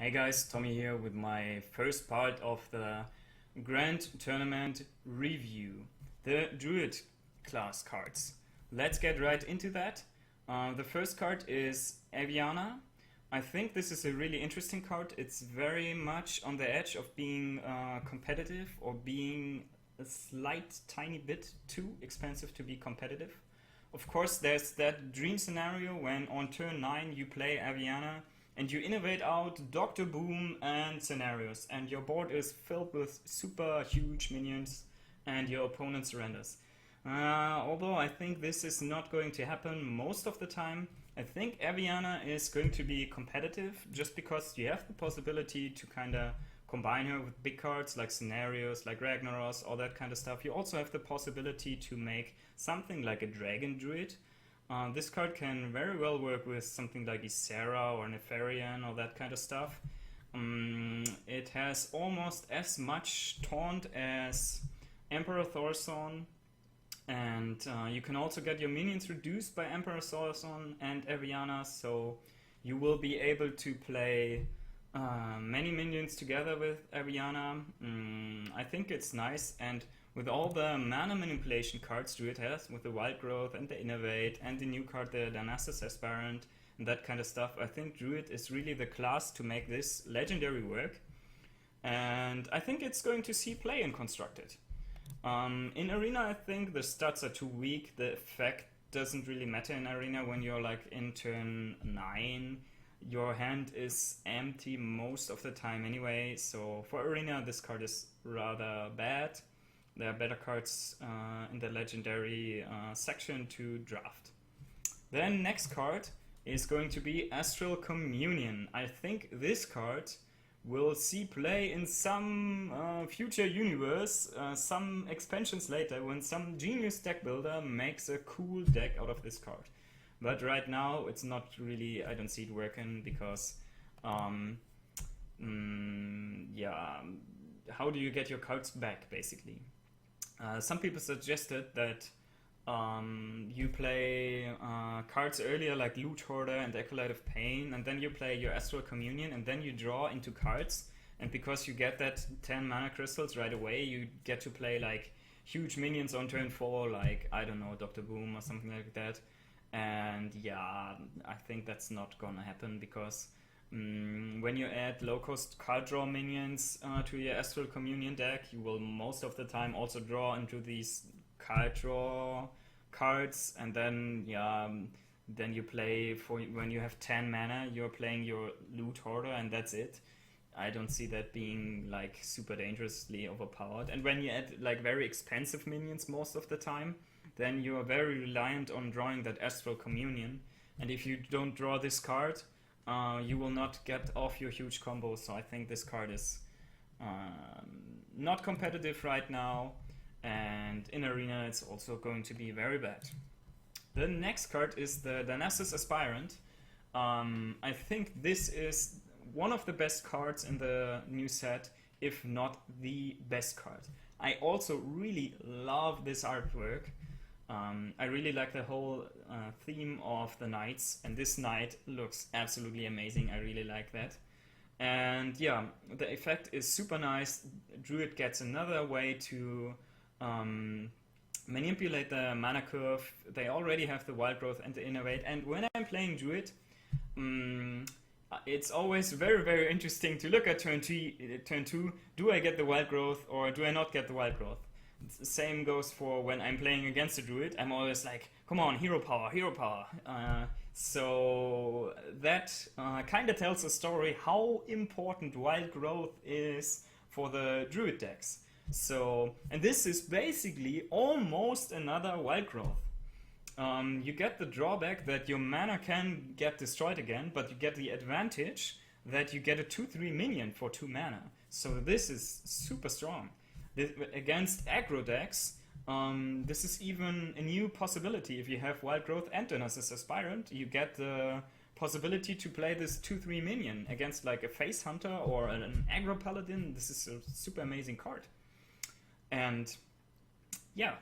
Hey guys, Tommy here with my first part of the Grand Tournament review, the Druid class cards. Let's get right into that. The first card is Ariana. I think this is a really interesting card. It's very much on the edge of being competitive or being a slight tiny bit too expensive to be competitive. Of course, there's that dream scenario when on turn 9 you play Ariana and you innovate out Dr. Boom and scenarios, and your board is filled with super huge minions and your opponent surrenders. Although I think this is not going to happen most of the time, I think Ariana is going to be competitive just because you have the possibility to kind of combine her with big cards like scenarios, like Ragnaros, all that kind of stuff. You also have the possibility to make something like a Dragon Druid. This card can very well work with something like Ysera or Nefarian or that kind of stuff. It has almost as much taunt as Emperor Thorson, and you can also get your minions reduced by Emperor Thorson and Ariana, so you will be able to play many minions together with Ariana. I think it's nice, and with all the mana manipulation cards Druid has, with the Wild Growth and the Innovate and the new card, the Darnassus Aspirant, and that kind of stuff, I think Druid is really the class to make this legendary work. And I think it's going to see play in Constructed. In Arena, I think the stats are too weak. The effect doesn't really matter in Arena when you're like in turn 9. Your hand is empty most of the time anyway, so for Arena this card is rather bad. There are better cards in the legendary section to draft. Then next card is going to be Astral Communion. I think this card will see play in some future universe, some expansions later, when some genius deck builder makes a cool deck out of this card. But right now it's not really, I don't see it working because yeah, how do you get your cards back basically? Some people suggested that you play cards earlier like Loot Hoarder and Acolyte of Pain, and then you play your Astral Communion, and then you draw into cards, and because you get that 10 mana crystals right away, you get to play like huge minions on turn 4, like, I don't know, Dr. Boom or something like that. And yeah, I think that's not gonna happen because when you add low-cost card draw minions to your Astral Communion deck, you will most of the time also draw into these card draw cards, and then yeah, then you play for when you have 10 mana, you're playing your Loot Hoarder, and that's it. I don't see that being like super dangerously overpowered. And when you add like very expensive minions most of the time, then you are very reliant on drawing that Astral Communion, and if you don't draw this card, you will not get off your huge combo. So I think this card is not competitive right now, and in Arena it's also going to be very bad. The next card is the Darnassus Aspirant. I think this is one of the best cards in the new set, if not the best card. I also really love this artwork. I really like the whole theme of the knights, and this knight looks absolutely amazing. I really like that. And yeah, the effect is super nice. Druid gets another way to manipulate the mana curve. They already have the Wild Growth and the Innovate, and when I'm playing Druid, it's always very, very interesting to look at turn 2. Do I get the Wild Growth or do I not get the Wild Growth? The same goes for when I'm playing against a Druid. I'm always like, come on, hero power, hero power. So that kind of tells a story how important Wild Growth is for the Druid decks. So, and this is basically almost another Wild Growth. You get the drawback that your mana can get destroyed again, but you get the advantage that you get a 2/3 minion for 2 mana. So this is super strong. Against aggro decks, this is even a new possibility. If you have Wild Growth and Darnassus Aspirant, you get the possibility to play this 2/3 minion against like a Face Hunter or an aggro paladin. This is a super amazing card. And yeah,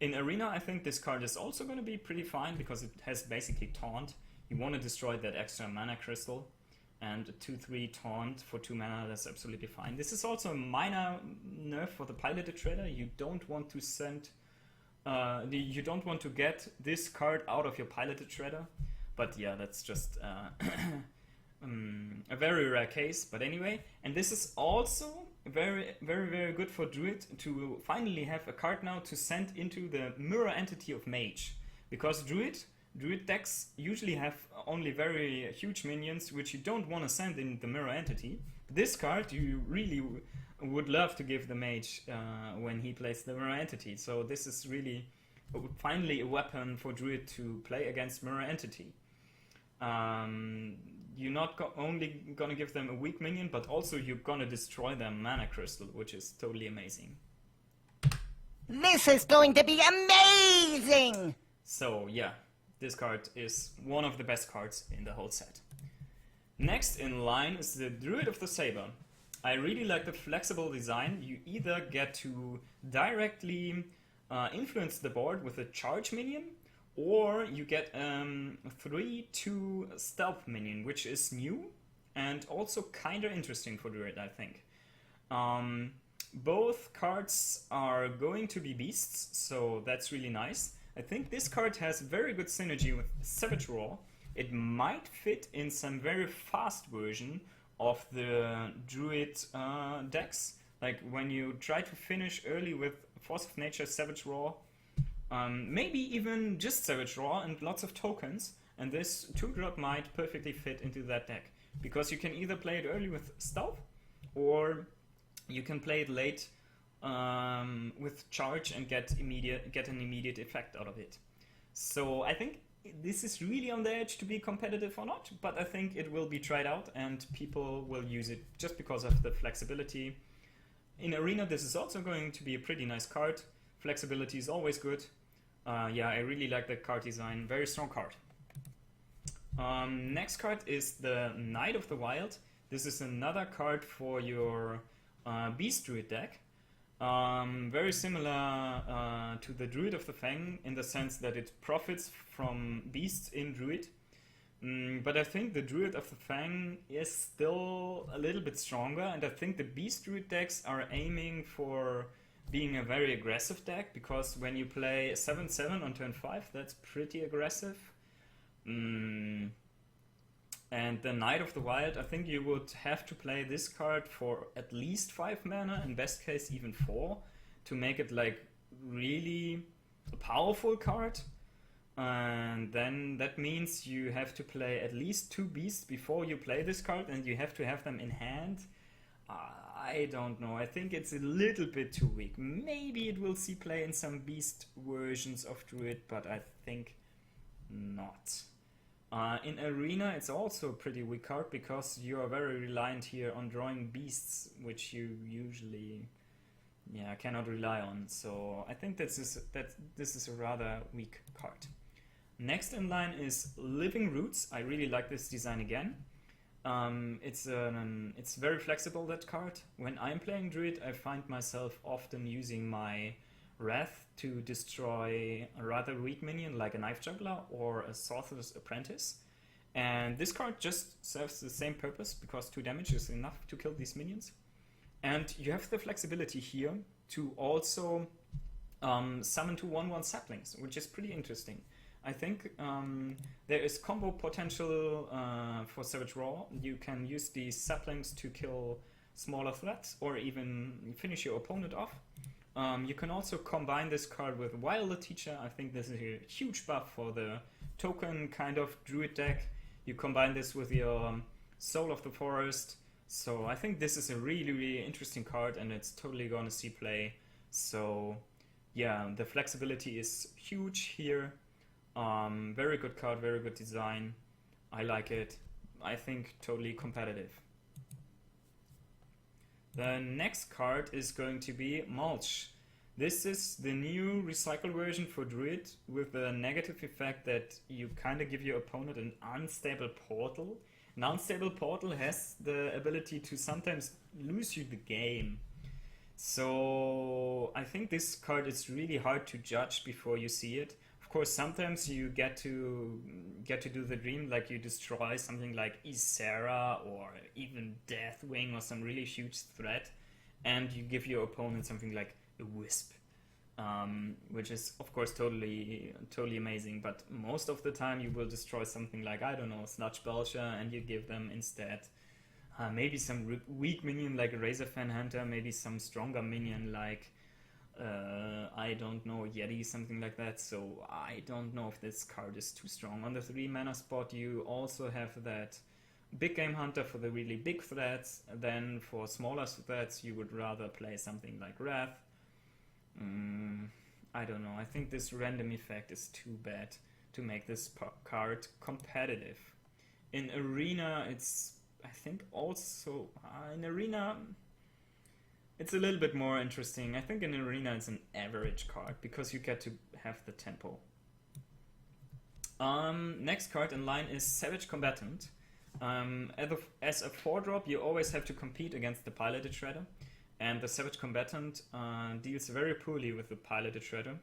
in Arena I think this card is also going to be pretty fine because it has basically taunt. You want to destroy that extra mana crystal. and a 2/3 taunt for 2 mana, that's absolutely fine. This is also a minor nerf for the piloted trader. You don't want to send, you don't want to get this card out of your piloted trader, but yeah, that's just a very rare case. But anyway, and this is also very good for Druid to finally have a card now to send into the mirror entity of Mage, because Druid decks usually have only very huge minions which you don't want to send in the mirror entity. This card you really would love to give the Mage when he plays the mirror entity. So this is really finally a weapon for Druid to play against mirror entity. You're not only gonna give them a weak minion, but also you're gonna destroy their mana crystal, which is totally amazing. This is going to be amazing! So yeah, this card is one of the best cards in the whole set. Next in line is the Druid of the Saber. I really like the flexible design. You either get to directly influence the board with a charge minion, or you get a 3/2 stealth minion, which is new and also kinda interesting for Druid, I think. Both cards are going to be beasts, so that's really nice. I think this card has very good synergy with Savage Roar. It might fit in some very fast version of the Druid decks. Like when you try to finish early with Force of Nature, Savage Roar, maybe even just Savage Roar and lots of tokens, and this 2-drop might perfectly fit into that deck. Because you can either play it early with Stealth, or you can play it late with Charge and get an immediate effect out of it. So I think this is really on the edge to be competitive or not, but I think it will be tried out and people will use it just because of the flexibility. In Arena this is also going to be a pretty nice card. Flexibility is always good. Yeah, I really like the card design. Very strong card. Next card is the Knight of the Wild. This is another card for your Beast Druid deck. Very similar to the Druid of the Fang in the sense that it profits from beasts in Druid. But I think the Druid of the Fang is still a little bit stronger, and I think the Beast Druid decks are aiming for being a very aggressive deck, because when you play 7/7 on turn 5, that's pretty aggressive. And the Knight of the Wild, I think you would have to play this card for at least 5 mana, in best case even 4, to make it like really a powerful card. And then that means you have to play at least 2 beasts before you play this card, and you have to have them in hand. I don't know, I think it's a little bit too weak. Maybe it will see play in some beast versions of Druid, but I think not. In Arena it's also a pretty weak card, because you are very reliant here on drawing beasts, which you usually cannot rely on. So I think this is a rather weak card. Next in line is Living Roots. I really like this design again. It's very flexible, that card. When I'm playing Druid, I find myself often using my Wrath to destroy a rather weak minion like a Knife Juggler or a Sorcerer's Apprentice. And this card just serves the same purpose, because 2 damage is enough to kill these minions. And you have the flexibility here to also summon 2 1/1 saplings, which is pretty interesting. I think there is combo potential for Savage Roar. You can use these saplings to kill smaller threats or even finish your opponent off. You can also combine this card with Wilder Teacher. I think this is a huge buff for the token kind of Druid deck. You combine this with your Soul of the Forest. So I think this is a really interesting card, and it's totally gonna see play. So yeah, the flexibility is huge here. Very good card, very good design. I like it. I think totally competitive. The next card is going to be Mulch. This is the new recycle version for Druid, with the negative effect that you kind of give your opponent an unstable portal. An unstable portal has the ability to sometimes lose you the game. So I think this card is really hard to judge before you see it. Of course, sometimes you get to do the dream, like you destroy something like Ysera or even Deathwing or some really huge threat, and you give your opponent something like a Wisp, which is of course totally amazing. But most of the time you will destroy something like, I don't know, Sludge Belcher, and you give them instead maybe some weak minion like a Razorfan Hunter, maybe some stronger minion like I don't know, Yeti, something like that. So I don't know if this card is too strong. On the 3 mana spot you also have that big game hunter for the really big threats. Then for smaller threats you would rather play something like Wrath. I don't know, I think this random effect is too bad to make this card competitive. In Arena it's, I think also, in Arena it's a little bit more interesting. I think in Arena it's an average card because you get to have the tempo. Next card in line is Savage Combatant. As a 4-drop you always have to compete against the Piloted Shredder, and the Savage Combatant deals very poorly with the Piloted Shredder.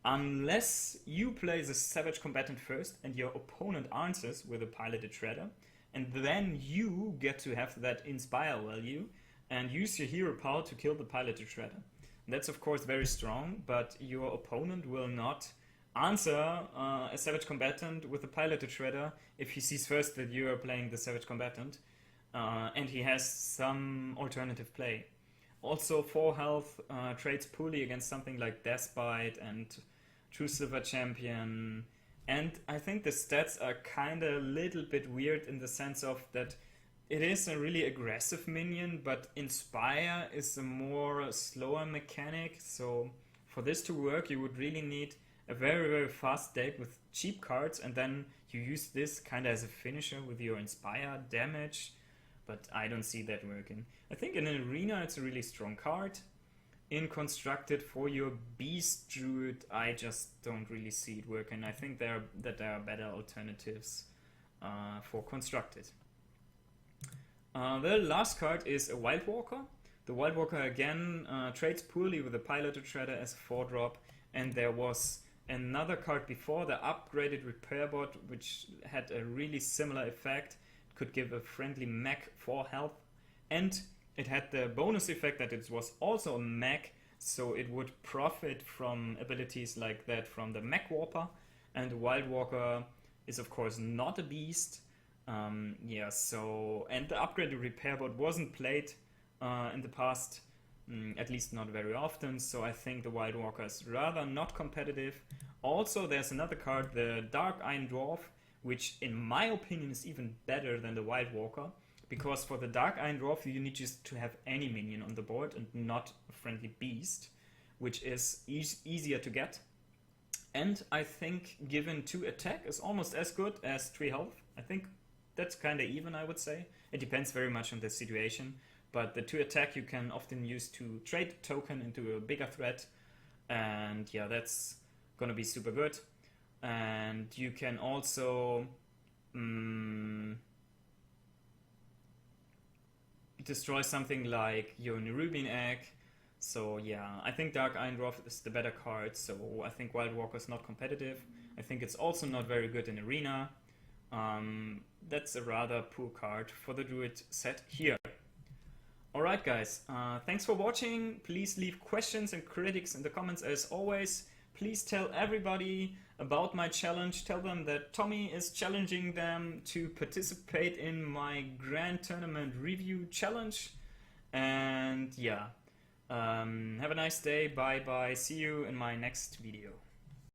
Unless you play the Savage Combatant first and your opponent answers with a Piloted Shredder, and then you get to have that Inspire value and use your hero power to kill the Piloted Shredder. That's of course very strong, but your opponent will not answer a Savage Combatant with a Piloted Shredder if he sees first that you are playing the Savage Combatant and he has some alternative play. Also 4 health trades poorly against something like Deathbite and True Silver Champion, and I think the stats are kinda a little bit weird in the sense of that it is a really aggressive minion, but Inspire is a more slower mechanic, so for this to work you would really need a very fast deck with cheap cards, and then you use this kinda as a finisher with your Inspire damage, but I don't see that working. I think in an Arena it's a really strong card. In Constructed for your Beast Druid I just don't really see it working. I think there are better alternatives for Constructed. The last card is a Wild Walker. The Wild Walker again trades poorly with the Piloted Shredder as a 4-drop, and there was another card before, the upgraded Repair Bot, which had a really similar effect. It could give a friendly mech 4 health, and it had the bonus effect that it was also a mech, so it would profit from abilities like that from the Mech Warper, and the Wild Walker is of course not a beast. And the upgraded Repair Bot wasn't played in the past, at least not very often, so I think the Wild Walker is rather not competitive. Also there's another card, the Dark Iron Dwarf, which in my opinion is even better than the Wild Walker, because for the Dark Iron Dwarf you need just to have any minion on the board and not a friendly beast, which is easier to get. And I think given 2 attack is almost as good as 3 health. I think that's kinda even, I would say. It depends very much on the situation, but the 2 attack you can often use to trade token into a bigger threat, and yeah, that's gonna be super good. And you can also destroy something like your Nerubian Egg. So yeah, I think Dark Iron Dwarf is the better card, so I think Wild Walker is not competitive. I think it's also not very good in Arena. That's a rather poor card for the Druid set here. Alright guys, thanks for watching. Please leave questions and critics in the comments as always. Please tell everybody about my challenge. Tell them that Tommy is challenging them to participate in my Grand Tournament Review Challenge. And yeah, have a nice day. Bye bye. See you in my next video.